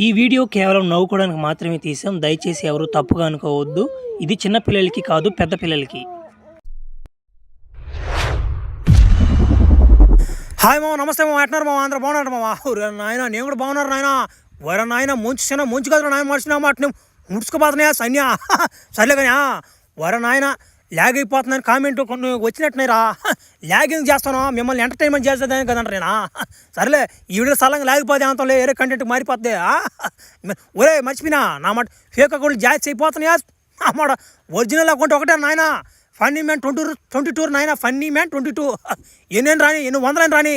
ఈ వీడియో కేవలం నవ్వుకోవడానికి మాత్రమే తీసాం. దయచేసి ఎవరు తప్పుగా అనుకోవద్దు. ఇది చిన్న పిల్లలకి కాదు, పెద్ద పిల్లలకి. హాయ్ మామ, నమస్తే మామ. ఎట్టినారు మామ? అందరూ బాగున్నారు మామ? నాయన నేను కూడా బాగున్నారు నాయన. వర నాయన ముంచి కదా నాయన మనిషిన మాట ముడుచుకుపోతున్నాయా సన్యా. సర్లే కానీ వర నాయన ల్యాగ్ అయిపోతుందని కామెంట్ కొన్ని వచ్చినట్టున్నాయిరా. ల్యాగ్ ఎందుకు చేస్తాను, మిమ్మల్ని ఎంటర్టైన్మెంట్ చేసేదాన్ని కదంట నేనా. సరేలే, ఈ వీడియో సలంగా లేకపోతే అంతలే వేరే కంటెంట్ మారిపోద్ది. ఒరే మర్చిపోయినా నా మాట, ఫేక్ అకౌంట్లు జాయిస్ అయిపోతున్నాయా అన్నమాట. ఒరిజినల్ అకౌంట్ ఒకటే నాయన, ఫన్నీ మ్యాన్ 22 నాయన. ఫన్నీ మ్యాన్ 22 ఎన్ని రాని, ఎన్ని వందలని రాని.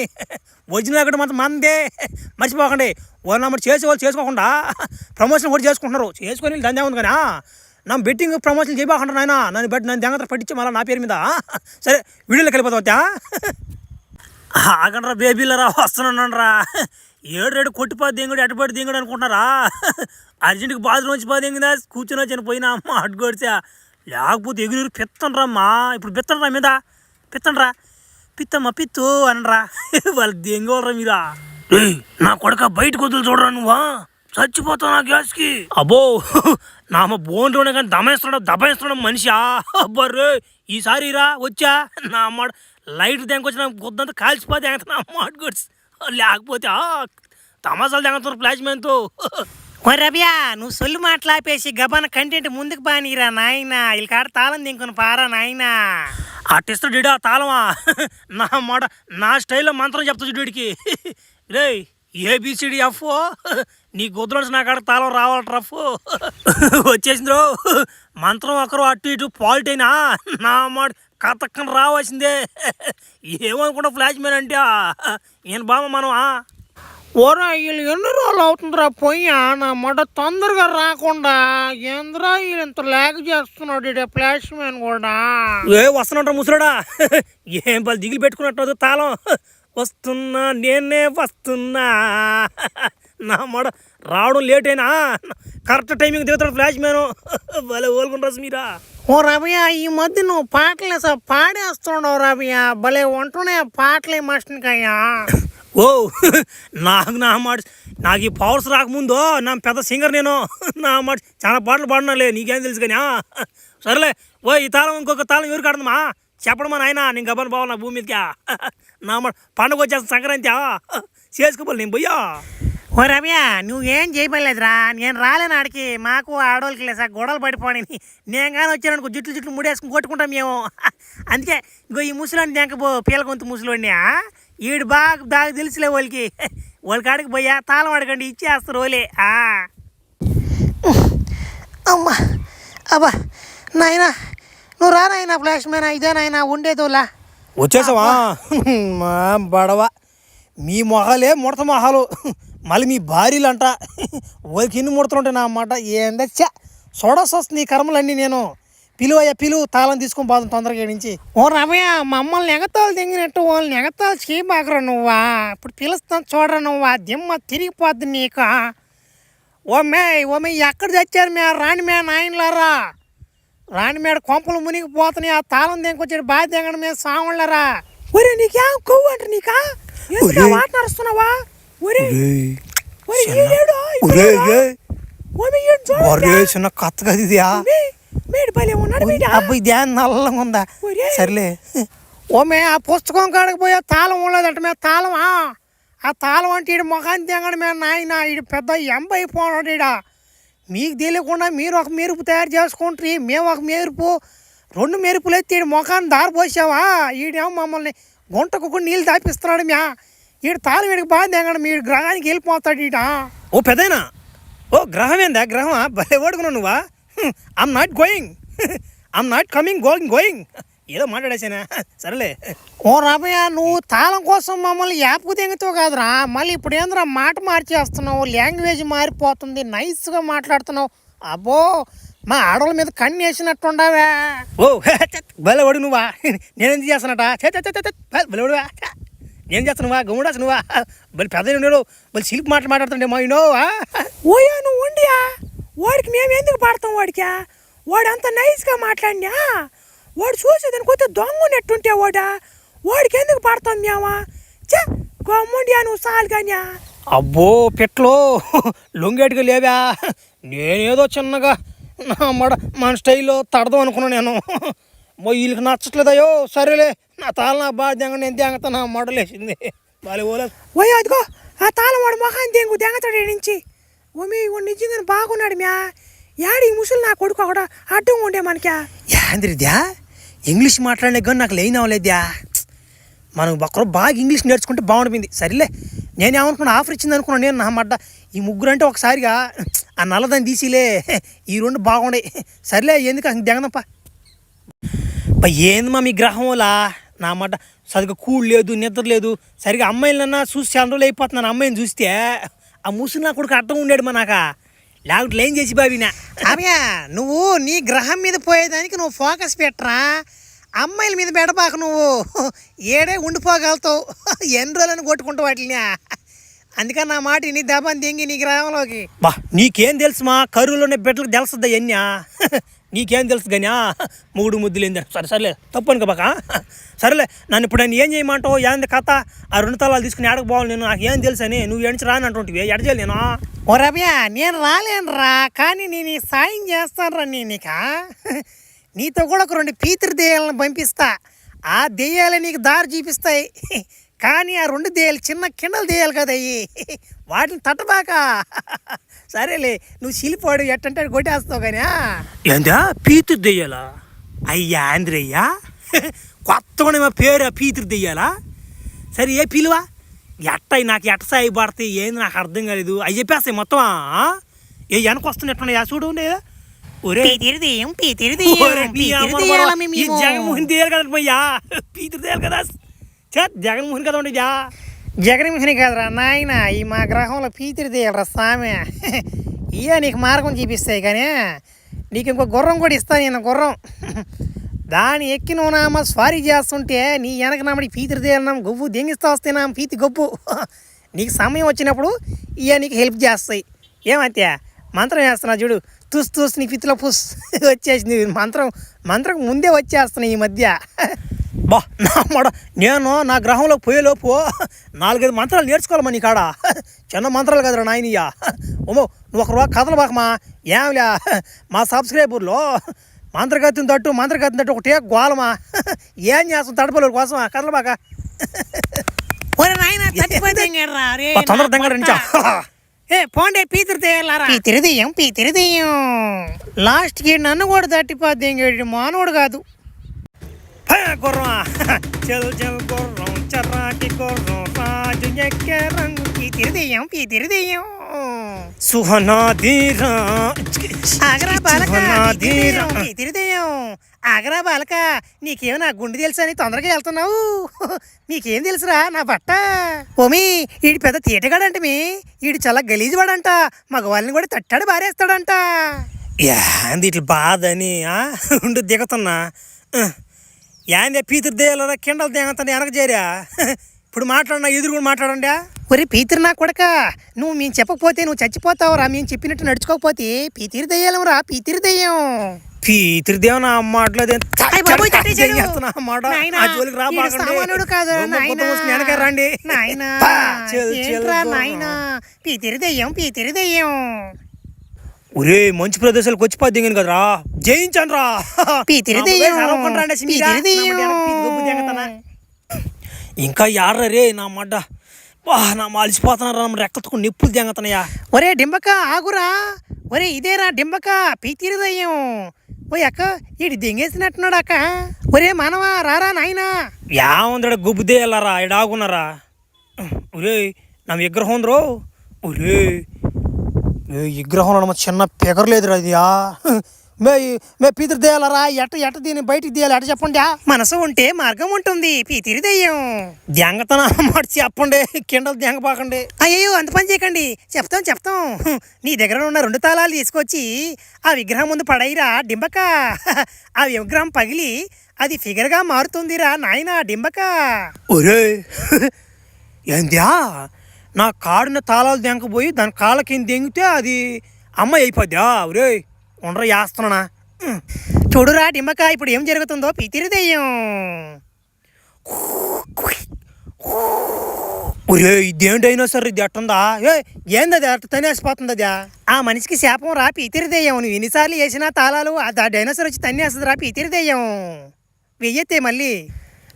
ఒరిజినల్ అకౌంట్ మాత్రం మందే, మర్చిపోకండి. వాళ్ళు నమ్మటి చేసేవాళ్ళు చేసుకోకుండా ప్రమోషన్ కూడా చేసుకుంటున్నారు. చేసుకొని దాని ఉంది కానీ నా బెట్టింగ్ ప్రమోషన్ చేయబోకుండా నాయన. నన్ను దెంగత పట్టించి మళ్ళీ నా పేరు మీద. సరే వీడియోలోకి వెళ్ళిపోతా. ఆగండ్రా బేబీలరా, వస్తున్నాను రా. ఏడు కొట్టిపోతే దింగుడు, అటుపడి దింగుడు అనుకుంటున్నారా? అర్జెంట్కి బాత్రూమ్ వచ్చి పోతే దింగుదా, కూర్చొని వచ్చి పోయినా అమ్మ అడ్డుకొడితే. లేకపోతే ఎగురు పిత్తండ్రమ్మా. ఇప్పుడు పిత్తండ్రా మీద పిత్తండ్రా, పిత్తమ్మా పిత్తు అనరా. వాళ్ళు దెంగోళ్ళరా మీరా. నా కొడుక బయటకు వదులు చూడరా, నువ్వా చచ్చిపోతావు నా గ్యాస్కి. అబ్బో నా బోన్లోనే కానీ దబాయిస్తున్నాడు మనిషి. అబ్బర్రే ఈసారి రా వచ్చా నా అమ్మ లైట్ దెంకొచ్చిన గుద్దంతా కాల్చిపోతే నా అమ్మ అడ్డుకొచ్చి. లేకపోతే తమాసాలు దెంగతున్నారు ఫ్లాష్ మ్యాన్తో. రవ్యా, నువ్వు సొల్లు మాట్లాపేసి గబాన కంటెంట్ ముందుకు బానీరా నాయన. వీళ్ళ కాడ తాళం దింకొని పారా నాయన. ఆర్టిస్ట్ డీడా తాళమా నా మాట, నా స్టైల్లో మంత్రం చెప్తా డీడికి. రే ఏబిసిడి ఎఫ్ నీ గుద్దులోంచి నా కాడ తాళం రావాలి రఫ్. వచ్చేసింది రో మంత్రం. ఒకరు అటు ఇటు పాలిట్ అయినా నా మాట కథక్కని రావాల్సిందే. ఏమనుకుంటా ఫ్లాష్ మ్యాన్ అంటే ఈయన బామ్మ మనం. ఓరా వీళ్ళు ఎన్ని రోజులు అవుతుందిరా పోయా నా మాట తొందరగా రాకుండా. ఏంద్రా వీళ్ళు ఇంత లేక చేస్తున్నాడు ఫ్లాష్ మ్యాన్ కూడా. వస్తున్నట్టు ముసరాడా, ఏం పలు దిగులు పెట్టుకున్నట్టు తాళం. వస్తున్నా నేనే వస్తున్నా నా మాట. రావడం లేట్ అయినా కరెక్ట్ టైమింగ్ దిగుతాడు ఫ్లాష్ మ్యాన్. భలే ఓల్కుంటారు మీరా. ఓ రవ్యా, ఈ మధ్య నువ్వు పాటలు పాడేస్తున్నావు రవ్యా. భలే ఉంటున్నాయి పాటలే మస్టన్కయ్యా. ఓ నాకు ఈ పవర్స్ రాకముందు నా పెద్ద సింగర్ నేను. నా మాట చాలా పాటలు పాడినాలే, నీకేం తెలుసు కానీ. సరేలే ఓ ఈ తాళం ఇంకొక తాళం ఎవరు కాడదమ్మా చెప్పడమా నాయన. నేను గబన్ బావాలి నా భూమి మీదకి. నా మాట పండుగ వచ్చేస్తా సంక్రాంతి చేసుకోవాలి నేను పోయా. ఓ రవ్యా, నువ్వేం చేయలేదురా. నేను రాలేను ఆడికి. మాకు ఆడవాళ్ళకి లేదు సార్ గొడవలు పడిపోయి. నేను కానీ వచ్చాను జుట్లు ముడేసుకుని కొట్టుకుంటాం మేము. అందుకే ఇంకో ఈ ముసలోని దేంకపో పీలకొంత ముసలోని. ఈడు బాగా తెలుసులే వాళ్ళకి. వాళ్ళ కాడికి పోయా తాళం అడగండి ఇచ్చేస్తారు వాళ్ళే. అమ్మా అబ్బా నాయన, నువ్వు రా నాయన ఫ్లాష్ మ్యాన్. ఇదే నాయన ఉండేదోలా. వచ్చేసావా మా బడవ. మీ మొహాలే ముడత మొహాలు, మళ్ళీ మీ భార్యలు అంట. వాళ్ళకి ఎన్ని ముడతలుంటాయి నా అన్నమాట. ఏందచ్చా చూడాల్సి వస్తుంది నీ కర్మలన్నీ. నేను పిలువు తాళం తీసుకొని పోదాం తొందరగా నుంచి. ఓ రమయ్య, మమ్మల్ని ఎగతాలు దిగినట్టు వాళ్ళని ఎగతాలు చేయబాకరా నువ్వా. ఇప్పుడు పిలుస్తాను చూడరా నువ్వా. దిమ్మ తిరిగిపోద్ది నీకు. ఓమే ఎక్కడ తెచ్చారు మే రాణి మే నాయనలారా. రాణి మేడ కొంపలు మునిగిపోతున్నాయి. ఆ తాళం దింకొచ్చాడు బాగా దిగడం మీద సాగుళ్ళరా. ఒరే నీకేం కొవ్వు అంట నీకా వాట నడుస్తున్నావా? చిన్న కత్త కదా ఇది. అబ్బాయి ధ్యానం నల్లంగా ఉందా. సర్లే ఓమే ఆ పుస్తకం కాడకి పోయా తాళం ఉండలేదంట మే. తాళమా ఆ తాళం అంటే ఈడు మొఖాన్ని తెంగడు మే నాయన. ఈడు పెద్ద ఎంబైపోనాడు ఈడ. మీకు తెలియకుండా మీరు ఒక మెరుపు తయారు చేసుకుంటారు, మేము ఒక మెరుపు. 2 మెరుపులు ఎత్తి ఈడు మొఖాన్ని దారి పోసావా. ఈడేమో మమ్మల్ని గుంటకు నీళ్ళు దాపిస్తున్నాడు మ్యా. ఈడు తాళం వీడికి బాగా తెంగడు. మీరు గ్రహానికి వెళ్ళిపోతాడు ఈడ. ఓ పెద్దయినా, ఓ గ్రహం ఏందా గ్రహమా? భలే ఓడుకున్నావు నువ్వా. I'm not going, I'm not coming going ఏదో మాట్లాడేసానా. సరేలే ఓ రమయ్య, నువ్వు తాళం కోసం మమ్మల్ని యాప్కు తెంగుతావు కాదురా. మళ్ళీ ఇప్పుడు ఏంద్రా మాట మార్చేస్తున్నావు, లాంగ్వేజ్ మారిపోతుంది, నైస్గా మాట్లాడుతున్నావు. అబ్బో మా ఆడవాళ్ళ మీద కన్ను వేసినట్టుండవా. ఓ భలే వాడు నువ్వా. నేనేం చేస్తానట భలే వాడువా. నేను చేస్తానువా గమ్ముడాస నువ్వా. మళ్ళీ పెద్ద ఉన్నాడు, మళ్ళీ సిల్క్ మాట్లాడుతుండే మా ఇన్నో. ఓయా నువ్వు ఉండియా. వాడికి మేము ఎందుకు పాడతాం వాడికి? వాడు అంత నైస్గా మాట్లాడినా వాడు చూసేదానికి కొత్త దొంగ నెట్టుంటే వాడికి ఎందుకు పాడతాం మేమా. చే గమ్ముండియా నువ్వు సాలు కానీ. అబ్బో పెట్లో లొంగేటుగా లేవా, నేనేదో చిన్నగా మన స్టైల్లో తడదాం అనుకున్నాను నేను. వీళ్ళకి నచ్చట్లేదయ్యో, సరేలే నా తాళ నా బాగా దెంగ నేను దెంగతా, నా మడలేసింది వాళ్ళ ఓలేదు. ఓయ్ అదిగో ఆ తాళం వాడు మొహాన్ని దెంగతాడు నుంచి. ఓ మీ నిజంగా బాగున్నాడు మ్యా. యాడి ముసలి నా కొడుకు అక్కడ అడ్డం ఉండే మనకా. యాంద్రిద్యా ఇంగ్లీష్ మాట్లాడే కానీ నాకు లేని అవ్వలేద్యా. మనం ఒక్కరు బాగా ఇంగ్లీష్ నేర్చుకుంటే బాగుంటుంది. సరేలే నేనేమనుకున్నా ఆఫర్ ఇచ్చింది అనుకున్నాను నేను. నా మడ్డ ఈ ముగ్గురు అంటే ఒకసారిగా ఆ నల్లదాన్ని తీసిలే, ఈ రెండు బాగుండే. సరేలే ఎందుకు దెంగదప్ప. ఏందమ్మా మీ గ్రహంలా నా మడ్డ సరిగ్గా కూడు లేదు, నిద్ర లేదు. సరిగ్గా అమ్మాయిలన్నా చూసి చాలా రోజులు అయిపోతున్నాను. అమ్మాయిని చూస్తే ఆ ముసుగు నా కొడుకు అడ్డం ఉండేడు మా నాక, లేకపోతే ఏం చేసి బాబినా. అమ్యా నువ్వు నీ గ్రహం మీద పోయేదానికి నువ్వు ఫోకస్ పెట్టరా, అమ్మాయిల మీద పెడబాక. నువ్వు ఏడే ఉండిపోగలుగుతావు, ఎన్ని రోజులను కొట్టుకుంటావు వాటిని. అందుకని నా మాట నీ దెబ్బని దింగి నీ గ్రహంలోకి. బా నీకేం తెలుసు మా కరువులోనే బిడ్డలకు తెలుస్తుందా ఎన్యా, నీకేం తెలుసు కానీ మూడు ముద్దులు ఏంది. సరే సరేలే తప్పు అనుకో బాక. సరేలే నన్ను ఇప్పుడు నేను ఏం చేయమంటావు, ఏంది కథ? ఆ 2 తాళాలు తీసుకుని ఎడకు పోవాలి నేను, నాకు ఏం తెలుసు అని. నువ్వు ఎడిచి రానంటుంటివి, ఎడచేయాలి నేను. ఓ రమ్యా నేను రాలేనురా, కానీ నేను ఈ సాయం చేస్తానురా. నీక నీతో కూడా ఒక 2 పీతృ దెయ్యాలను పంపిస్తా. ఆ దెయ్యాలే నీకు దారి చూపిస్తాయి. కానీ ఆ 2 దెయ్యాలు చిన్న కిండలు దెయ్యాలు కదా అయ్యి, వాటిని తట్టబాక. సరేలే నువ్వు శిలిపోడు ఎట్టంటే కొట్టేస్తావు కానీ. ఏందా పీతృ దెయ్యాలా? అయ్యా ఆంధ్రయ్యా కొత్తగా మా పేరు పీతృ దెయ్యాలా? సరే ఏ పిలువా ఎట్టయి నాకు ఎట్ట సాయి పడతాయి ఏంది నాకు అర్థం కాలేదు. అవి చెప్పేస్తాయి మొత్తం. ఏ వెనక వస్తున్నట్టున్నాయా చూడు. ఒరే జగన్మోహన్ దెయ్యాలి కదా పోయ్యా, పీతృ దెయ్యాలి కదా. జగన్మోహన్ కదా ఉండేదా? జగన్మోహని కాదురా నాయన, ఈ మా గ్రహంలో పీతిరి దెయ్యాలరా సామె. ఇయ్య నీకు మార్గం చూపిస్తాయి కానీ నీకు ఇంకో గుర్రం కూడా ఇస్తాను నేను. గుర్రం దాని ఎక్కి నువ్వు నామ స్వారీ చేస్తుంటే నీ వెనక నామడి పీతిరి దెయ్యాలన్నాం గొవ్వు దెంగిస్తా వస్తే నా పీతి గొప్పు. నీకు సమయం వచ్చినప్పుడు ఇయ్య నీకు హెల్ప్ చేస్తాయి. ఏమంతే మంత్రం వేస్తున్నా చూడు, తుస్ నీ పిత్తిలో పుస్ వచ్చేసింది. మంత్రం ముందే వచ్చేస్తున్నాయి ఈ మధ్య. బా నా మడ నేను నా గ్రహంలోకి పోయేలోపు 4-5 మంత్రాలు నేర్చుకోవాలమ్మా నీ కాడ. చిన్న మంత్రాలు కదరా నాయనయ్యా. ఓమో నువ్వు ఒక కథలు బాకమా ఏమిలే. మా సబ్స్క్రైబర్లో మంత్రగతిని తట్టు ఒకటే గోలమా. ఏం చేస్తాం తడపల కోసమా కథలు బాక. తొందర దగ్గర పోండే పీతిరి దెయ్యం లాస్ట్కి నన్ను కూడా తట్టిపోద్ది. మానవుడు కాదు. గుర్రం గుర్రం చర్రాటి గుర్రం రాజు ఎక్కే రంగు పీతిరి దెయ్యం సుహనాధీరా ఆగరా బాలక, నీకేమో నా గుండె తెలుసా అని తొందరగా వెళ్తున్నావు. నీకేం తెలుసురా నా బట్ట. ఓమి ఈడు పెద్ద తీటగాడంట, ఈడు చాలా గలీజు వాడంట, మగవాళ్ళని కూడా తట్టాడు బారేస్తాడంట. ఏంది ఇట్లా బాధ అని ఉండి దిగుతున్నా. ఏందే పీతృ దెయ్యాలరా కిండలు దిగుతాను వెనక చేరా. ఇప్పుడు మాట్లాడినా ఎదురు కూడా మాట్లాడండి. ఒరే పీతిరి నా కొడక, నువ్వు మేము చెప్పకపోతే నువ్వు చచ్చిపోతావురా. మేము చెప్పినట్టు నడుచుకోకపోతే పీతిరి దెయ్యాలరా. పీతిరి దెయ్యం పీతృదేవ నా మాటలేదు రండి. పీతిరి దెయ్యం ఒరే మంచి ప్రదేశాలకు వచ్చి పద్దెంగను కదరా, జయించండి రా. ఇంకా యాడ్రా రే నా మడ్డ. నా మాలిసిపోతున్నారా, రెక్కలకు నిప్పులు దెంగతున్నాయా. ఒరే డింబక ఆగురా. ఒరే ఇదేరా డింబక పీతిరి దెయ్యం. ఓ అక్క ఈడు దెంగేసినట్టున్నాడు అక్క. ఒరే మానవా రారా నాయనా. ఏముందడ గుబ్బు దేయాలరా ఇడాగున్నారా. ఒరే నా విగ్రహం ఉందరో. ఒరే విగ్రహంలో చిన్న పెగరలేదురా ఇది. మే పీతిరి దెయ్యాలరా. ఎట్ట దీన్ని బయటికి తీయాలి ఎట్ట చెప్పండి. మనసు ఉంటే మార్గం ఉంటుంది. పీతిరి దెయ్యం దెంగతన మాట చెప్పండి, కిండలు దెంగపాకండి. అయ్యో అంత పని చేయకండి, చెప్తాం. నీ దగ్గర ఉన్న 2 తాళాలు తీసుకొచ్చి ఆ విగ్రహం ముందు పడైరా డింబక. ఆ విగ్రహం పగిలి అది ఫిగర్గా మారుతుందిరా నాయనా డింబక. ఒరే ఏంద్యా నా కాడున్న తాళాలు దెంకపోయి దాని కాళ్ళ కింద దెంగితే అది అమ్మాయి అయిపోద్దా. ఒరే ఉండరా వేస్తున్నానా. చూడురా డింబక ఇప్పుడు ఏం జరుగుతుందో. పీతిరి దెయ్యం ఒరే ఇదేంటైనా సరే ఇది అట్టుందా ఏంది అది అట్ట తనేసిపోతుంది అదా ఆ మనిషికి శాపం రా పీతిరిదెయ్యం నువ్వు ఎన్నిసార్లు వేసినా తాళాలు ఆ డైనోసార్ వచ్చి తన్నేస్తుంది రా పీతిరిదెయ్యం వెయ్యతే మళ్ళీ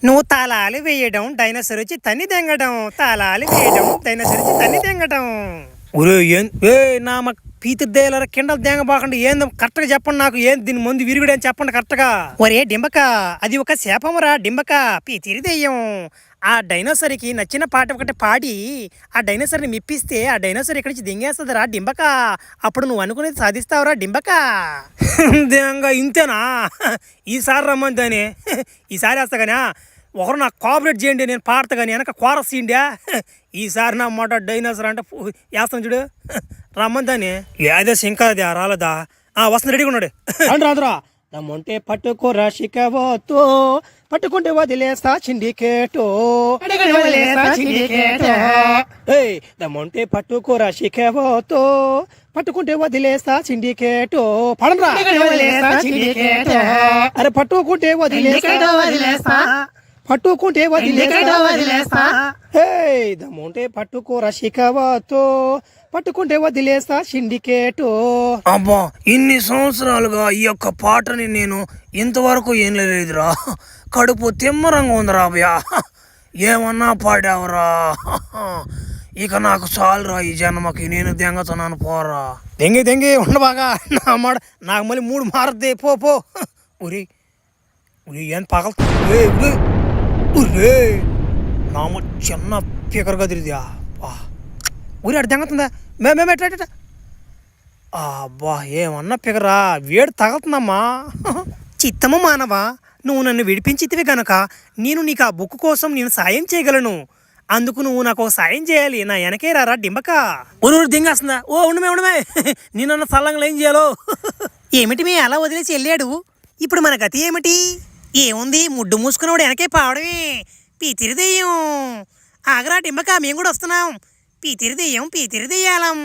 నువ్వు తాళాలు వేయడం డైనోసార్ వచ్చి తన్ని తెంగడం తాళాలు వేయడం డైనోసార్ వచ్చి తన్ని తెంగడం ఒరే నా మాకు పీతిద్దేయాలరా కిండలు దేంగబాకండి ఏందో కరెక్ట్గా చెప్పండి నాకు ఏం దీని ముందు విరుగుడు అని చెప్పండి కరెక్ట్గా ఒరే డింబక అది ఒక శాపమురా డింబక పీతిరిదెయ్యం ఆ డైనోసర్కి నచ్చిన పాట ఒకటి పాడి ఆ డైనోసర్ని మెప్పిస్తే ఆ డైనోసర్ ఇక్కడి నుంచి దింగేస్తుందిరా డింబక అప్పుడు నువ్వు అనుకునేది సాధిస్తావురా డింబక దేంగా ఇంతేనా ఈసారి రమ్మంది దాని ఈసారి వేస్తా కానీ ఒకరు నాకు కోఆపరేట్ చేయండి నేను పాడతా కానీ వెనక కోరస్ ఇండియా ఈసారి నా మాట డైనోసర్ అంటే వేస్తాను చూడు రమ్మంది దాన్ని ఏదో ఇంకా అది రాలేదా వస్తుంది రెడీగా ఉన్నాడు అండి రాదురా దమ్ముంటే పట్టుకోరా శిఖవతో పట్టుకుంటే వదిలేస్తా సిండికేటో దమ్ముంటే పట్టుకోరా శిఖవతో పట్టుకుంటే వదిలేస్తా సిండికేటో పడరా అరే పట్టుకుంటే వదిలేస్తా పట్టుకుంటే వదిలేస్తా హే దమ్ముంటే పట్టుకోరా శిఖవతో పట్టుకుంటే వదిలేస్తా సిండికేటో అబ్బా ఇన్ని సంవత్సరాలుగా ఈ యొక్క పాటని నేను ఇంతవరకు ఏం లేదురా కడుపు తిమ్మరంగా ఉందిరా అభయ ఏమన్నా పాడావురా ఇక నాకు చాలురా ఈ జన్మకి నేను దెంగతున్నాను పోరా దెంగి ఉండబాగా నా మాట నాకు మళ్ళీ 3 మారద్దే పో ఉరి ఏం పగలు నామ చిన్న పీకర్ గదిరిదా ఊరి అటు దెంగతుందా మేమేట అబ్బా ఏమన్నా పిగరా వేడి తగలుతుందమ్మా చిత్తము మానవా నువ్వు నన్ను విడిపించితివి గనక నేను నీకు ఆ బుక్ కోసం నేను సాయం చేయగలను అందుకు నువ్వు నాకు ఒక సాయం చేయాలి నా వెనకే రారా డింబక ఊరు దింగేస్తుందా ఉండమే నేనన్న సల్లంగా ఏం చేయాలో ఏమిటి మీ అలా వదిలేసి వెళ్ళాడు ఇప్పుడు మన గతి ఏమిటి ఏముంది ముడ్డు మూసుకున్నవాడు వెనకే పావడమే పీతిరిదెయ్యం ఆగరా డింబక మేము కూడా వస్తున్నాం పీతిరిదెయ్యం పీతిరిదెయ్యాలం